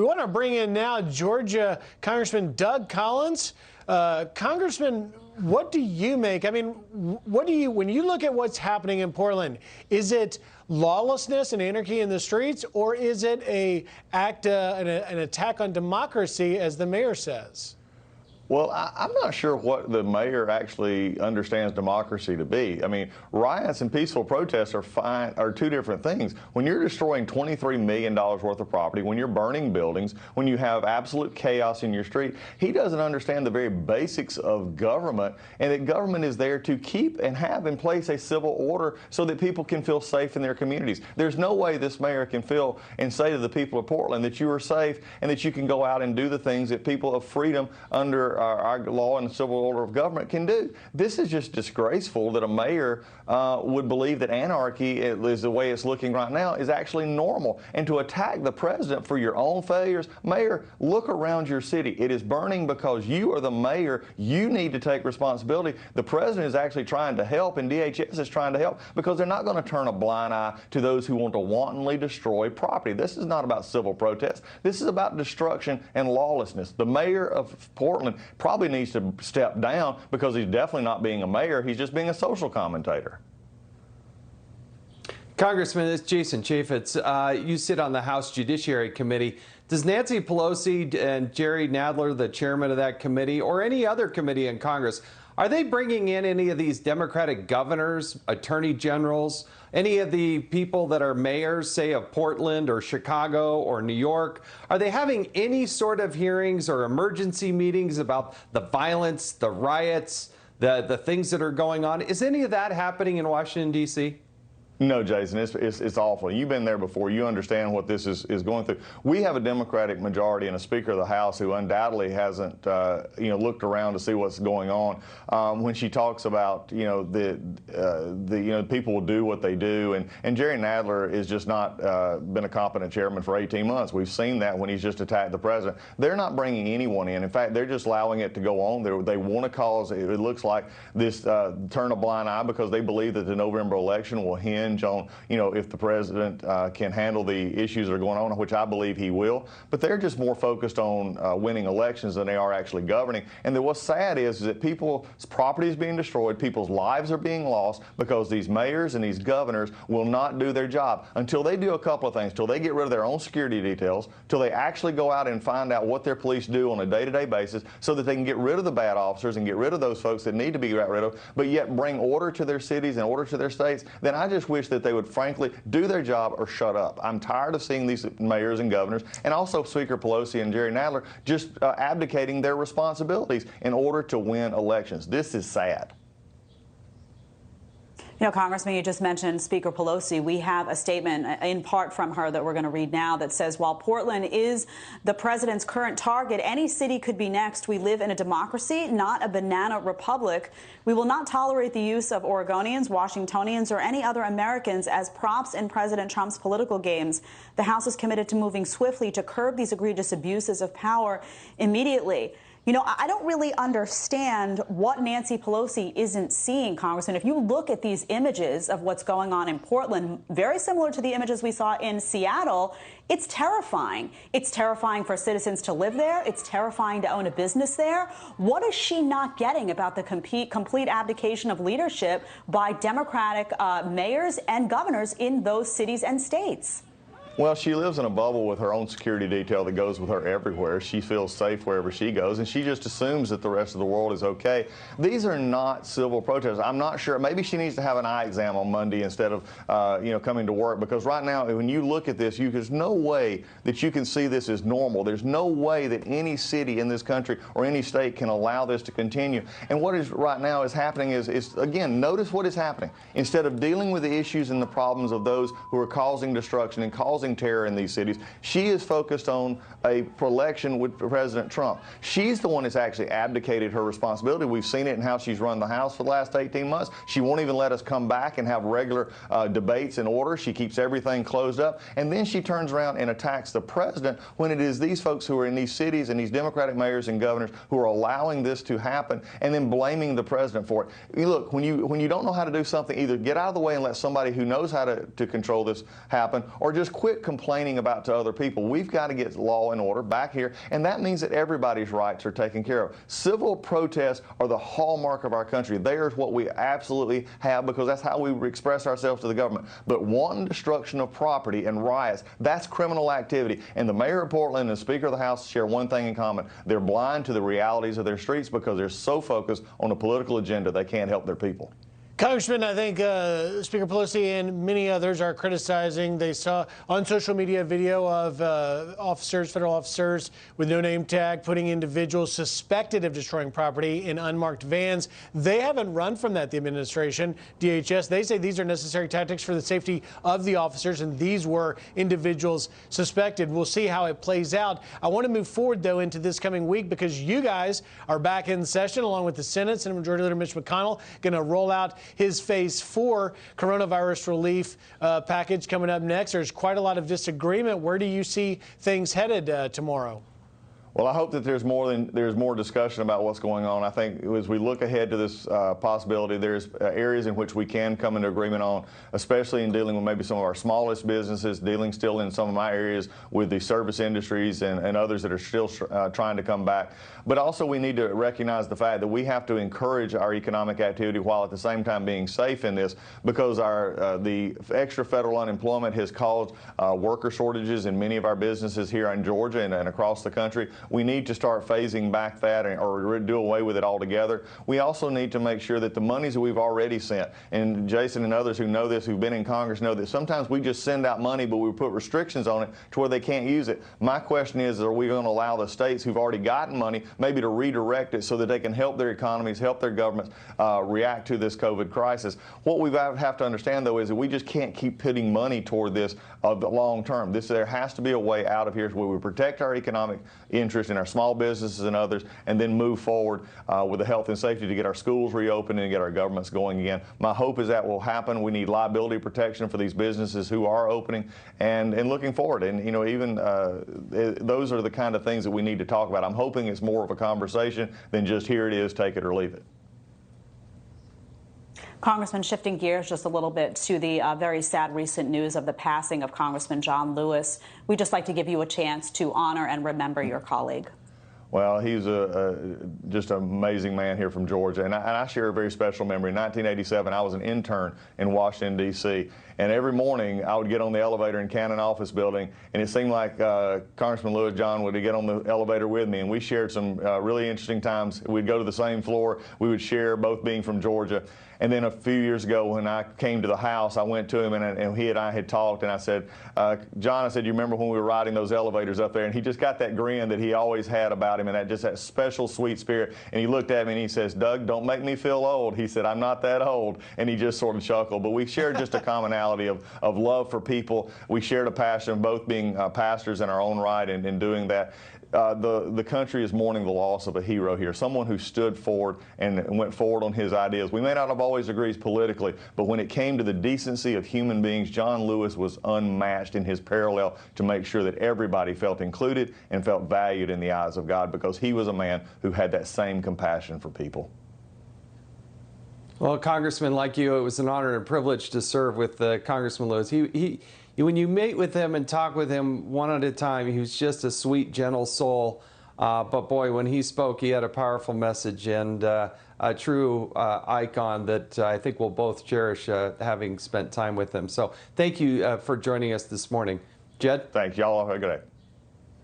We want to bring in now Georgia Congressman Doug Collins. Congressman, what do you make? I mean, when you look at what's happening in Portland, is it lawlessness and anarchy in the streets, or is it an attack on democracy, as the mayor says? Well, I'm not sure what the mayor actually understands democracy to be. I mean, riots and peaceful protests are two different things. When you're destroying $23 million worth of property, when you're burning buildings, when you have absolute chaos in your street, he doesn't understand the very basics of government, and that government is there to keep and have in place a civil order so that people can feel safe in their communities. There's no way this mayor can feel and say to the people of Portland that you are safe and that you can go out and do the things that people of freedom under our law and civil order of government can do. This is just disgraceful that a mayor would believe that anarchy is the way it's looking right now is actually normal. And to attack the president for your own failures, mayor, look around your city. It is burning because you are the mayor. You need to take responsibility. The president is actually trying to help, and DHS is trying to help, because they're not going to turn a blind eye to those who want to wantonly destroy property. This is not about civil protest. This is about destruction and lawlessness. The mayor of Portland probably needs to step down, because he's definitely not being a mayor. He's just being a social commentator. Congressman, it's Jason Chaffetz. You sit on the House Judiciary Committee. Does Nancy Pelosi and Jerry Nadler, the chairman of that committee, or any other committee in Congress, are they bringing in any of these Democratic governors, attorney generals, any of the people that are mayors, say, of Portland or Chicago or New York? Are they having any sort of hearings or emergency meetings about the violence, the riots, the things that are going on? Is any of that happening in Washington, D.C.? No, Jason, it's awful. You've been there before. You understand what this is going through. We have a Democratic majority and a Speaker of the House who undoubtedly hasn't, looked around to see what's going on. When she talks about, people will do what they do, and Jerry Nadler is just not been a competent chairman for 18 months. We've seen that when he's just attacked the president. They're not bringing anyone in. In fact, they're just allowing it to go on. They want to cause, it looks like, this turn a blind eye, because they believe that the November election will hinge on, if the president can handle the issues that are going on, which I believe he will. But they're just more focused on winning elections than they are actually governing. And then what's sad is that people's property is being destroyed, people's lives are being lost, because these mayors and these governors will not do their job until they do a couple of things, till they get rid of their own security details, till they actually go out and find out what their police do on a day-to-day basis, so that they can get rid of the bad officers and get rid of those folks that need to be got rid of, but yet bring order to their cities and order to their states. Then I just wish that they would frankly do their job or shut up. I'm tired of seeing these mayors and governors, and also Speaker Pelosi and Jerry Nadler, just abdicating their responsibilities in order to win elections. This is sad. Congressman, you just mentioned Speaker Pelosi. We have a statement in part from her that we're going to read now that says, while Portland is the president's current target, any city could be next. We live in a democracy, not a banana republic. We will not tolerate the use of Oregonians, Washingtonians, or any other Americans as props in President Trump's political games. The House is committed to moving swiftly to curb these egregious abuses of power immediately. I don't really understand what Nancy Pelosi isn't seeing, Congressman. If you look at these images of what's going on in Portland, very similar to the images we saw in Seattle, it's terrifying. It's terrifying for citizens to live there. It's terrifying to own a business there. What is she not getting about the complete abdication of leadership by Democratic mayors and governors in those cities and states? Well, she lives in a bubble with her own security detail that goes with her everywhere. She feels safe wherever she goes, and she just assumes that the rest of the world is okay. These are not civil protests. I'm not sure. Maybe she needs to have an eye exam on Monday instead of, coming to work, because right now, when you look at this, there's no way that you can see this as normal. There's no way that any city in this country or any state can allow this to continue. And what is right now is happening is again, notice what is happening. Instead of dealing with the issues and the problems of those who are causing destruction and causing terror in these cities, she is focused on a election with President Trump. She's the one that's actually abdicated her responsibility. We've seen it in how she's run the House for the last 18 months. She won't even let us come back and have regular debates in order. She keeps everything closed up, and then she turns around and attacks the president when it is these folks who are in these cities and these Democratic mayors and governors who are allowing this to happen and then blaming the president for it. Look, when you don't know how to do something, either get out of the way and let somebody who knows how to control this happen, or just quit quit complaining about to other people. We've got to get law and order back here, and that means that everybody's rights are taken care of. Civil protests are the hallmark of our country. They are what we absolutely have because that's how we express ourselves to the government. But wanton destruction of property and riots, that's criminal activity. And the mayor of Portland and the Speaker of the House share one thing in common. They're blind to the realities of their streets because they're so focused on a political agenda they can't help their people. Congressman, I think Speaker Pelosi and many others are criticizing. They saw on social media a video of officers, federal officers with no name tag, putting individuals suspected of destroying property in unmarked vans. They haven't run from that, the administration, DHS. They say these are necessary tactics for the safety of the officers, and these were individuals suspected. We'll see how it plays out. I want to move forward, though, into this coming week because you guys are back in session along with the Senate. Senate Majority Leader Mitch McConnell going to roll out his phase 4 coronavirus relief package coming up next. There's quite a lot of disagreement. Where do you see things headed tomorrow? Well, I hope that there's more discussion about what's going on. I think as we look ahead to this possibility, there's areas in which we can come into agreement on, especially in dealing with maybe some of our smallest businesses, dealing still in some of my areas with the service industries and others that are still trying to come back. But also we need to recognize the fact that we have to encourage our economic activity while at the same time being safe in this because the extra federal unemployment has caused worker shortages in many of our businesses here in Georgia and across the country. We need to start phasing back that or do away with it altogether. We also need to make sure that the monies that we've already sent, and Jason and others who know this, who've been in Congress, know that sometimes we just send out money, but we put restrictions on it to where they can't use it. My question is, are we going to allow the states who've already gotten money maybe to redirect it so that they can help their economies, help their governments react to this COVID crisis? What we have to understand, though, is that we just can't keep putting money toward this of the long term. There has to be a way out of here where we protect our economic interest in our small businesses and others, and then move forward with the health and safety to get our schools reopened and get our governments going again. My hope is that will happen. We need liability protection for these businesses who are opening and looking forward. And, you know, even those are the kind of things that we need to talk about. I'm hoping it's more of a conversation than just here it is, take it or leave it. Congressman, shifting gears just a little bit to the very sad recent news of the passing of Congressman John Lewis. We'd just like to give you a chance to honor and remember your colleague. Well, he's just an amazing man here from Georgia, and I share a very special memory. In 1987, I was an intern in Washington, D.C., and every morning I would get on the elevator in Cannon Office Building, and it seemed like Congressman Lewis John would get on the elevator with me, and we shared some really interesting times. We'd go to the same floor. We would share, both being from Georgia. And then a few years ago, when I came to the House, I went to him, and he and I had talked, and I said, John, I said, you remember when we were riding those elevators up there? And he just got that grin that he always had about him, and that special, sweet spirit. And he looked at me, and he says, Doug, don't make me feel old. He said, I'm not that old. And he just sort of chuckled. But we shared just a commonality of love for people. We shared a passion of both being pastors in our own right and doing that. The country is mourning the loss of a hero here, someone who stood forward and went forward on his ideas. We may not have always agreed politically, but when it came to the decency of human beings, John Lewis was unmatched in his parallel to make sure that everybody felt included and felt valued in the eyes of God, because he was a man who had that same compassion for people. Well, Congressman, like you, it was an honor and privilege to serve with Congressman Lewis. When you meet with him and talk with him one at a time, he was just a sweet, gentle soul. But boy, when he spoke, he had a powerful message and a true icon that I think we'll both cherish having spent time with him. So thank you for joining us this morning. Jed? Thanks. Y'all have a good day.